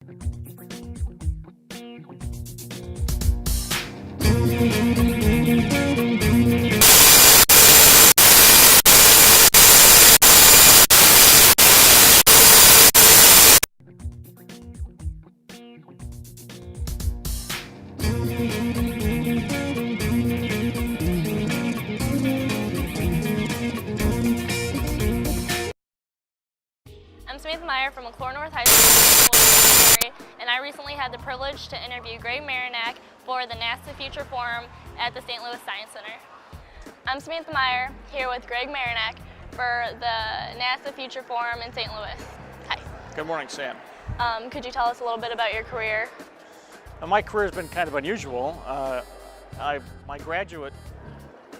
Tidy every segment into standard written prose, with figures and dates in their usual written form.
I'm Samantha Meyer from McClure North High School, and I recently had the privilege to interview Greg Marinac for the NASA Future Forum at the St. Louis Science Center. I'm Samantha Meyer, here with Greg Marinac for the NASA Future Forum in St. Louis. Hi. Good morning, Sam. Could you tell us a little bit about your career? My career has been kind of unusual. My graduate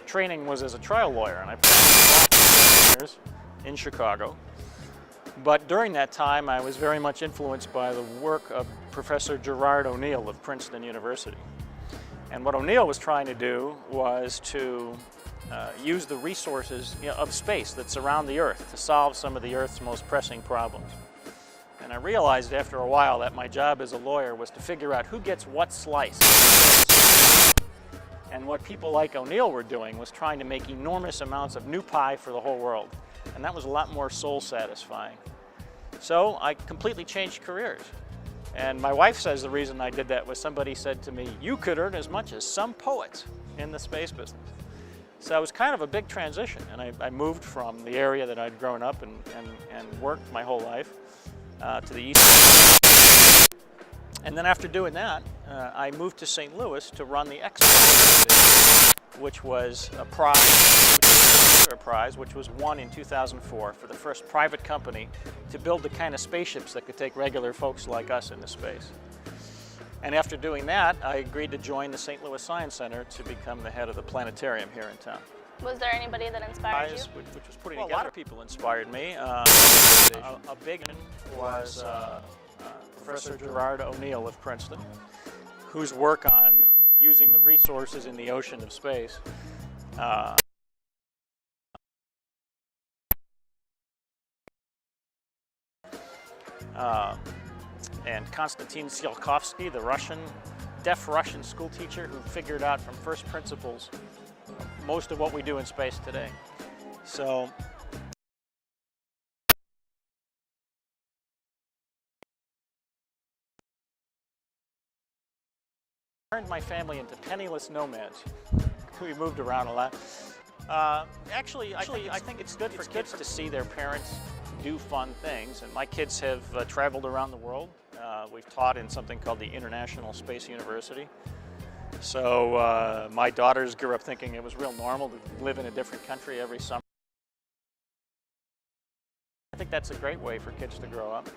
training was as a trial lawyer, and I practiced years in Chicago. But during that time, I was very much influenced by the work of Professor Gerard O'Neill of Princeton University. And what O'Neill was trying to do was to use the resources of space that surround the Earth to solve some of the Earth's most pressing problems. And I realized after a while that my job as a lawyer was to figure out who gets what slice. And what people like O'Neill were doing was trying to make enormous amounts of new pie for the whole world. And that was a lot more soul satisfying. So I completely changed careers. And my wife says the reason I did that was somebody said to me, you could earn as much as some poets in the space business. So it was kind of a big transition. And I moved from the area that I'd grown up and worked my whole life to the east. And then after doing that, I moved to St. Louis to run the Expo, which was a prize, which was won in 2004 for the first private company to build the kind of spaceships that could take regular folks like us into space. And after doing that, I agreed to join the St. Louis Science Center to become the head of the planetarium here in town. Was there anybody that inspired you? Which was putting together. A lot of people inspired me. A big one was Professor Gerard O'Neill of Princeton, whose work on using the resources in the ocean of space and Konstantin Tsiolkovsky, the deaf Russian school teacher who figured out from first principles most of what we do in space today. So I turned my family into penniless nomads. We moved around a lot. Actually, I think it's good for kids to see their parents do fun things, and my kids have traveled around the world. We've taught in something called the International Space University. So my daughters grew up thinking it was real normal to live in a different country every summer. I think that's a great way for kids to grow up.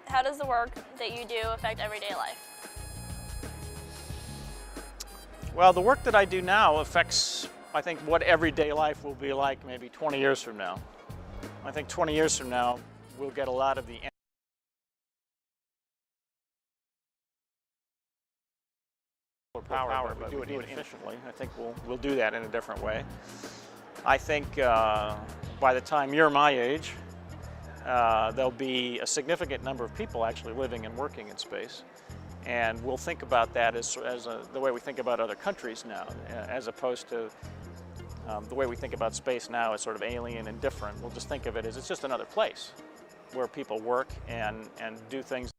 How does the work that you do affect everyday life? Well, the work that I do now affects, I think, what everyday life will be like maybe 20 years from now. I think 20 years from now, we'll get a lot of the power, but we do it efficiently. I think we'll do that in a different way. I think by the time you're my age, there'll be a significant number of people actually living and working in space. And we'll think about that as the way we think about other countries now, as opposed to the way we think about space now as sort of alien and different. We'll just think of it as it's just another place where people work and do things.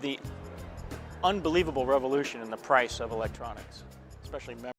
The unbelievable revolution in the price of electronics, especially memory.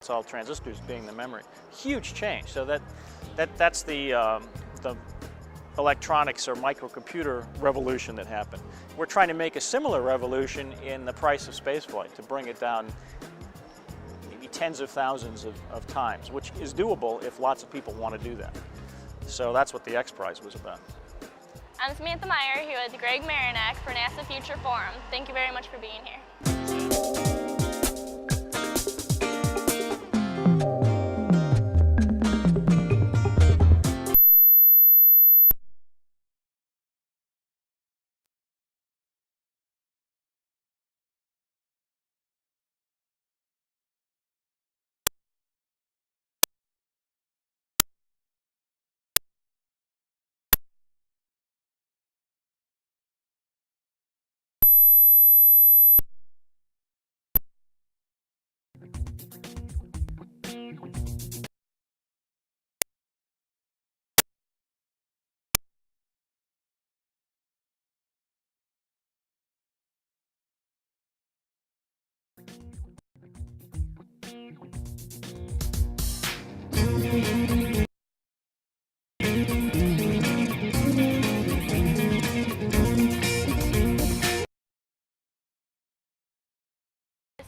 It's all transistors being the memory. Huge change. So that's the electronics or microcomputer revolution that happened. We're trying to make a similar revolution in the price of spaceflight to bring it down maybe tens of thousands of times, which is doable if lots of people want to do that. So that's what the X Prize was about. I'm Samantha Meyer here with Greg Marinak for NASA Future Forum. Thank you very much for being here.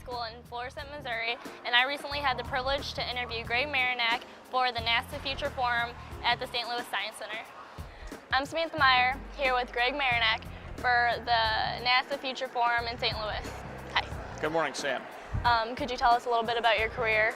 School in Florissant, Missouri, and I recently had the privilege to interview Greg Marinak for the NASA Future Forum at the St. Louis Science Center. I'm Samantha Meyer here with Greg Marinak for the NASA Future Forum in St. Louis. Hi. Good morning, Sam. Could you tell us a little bit about your career?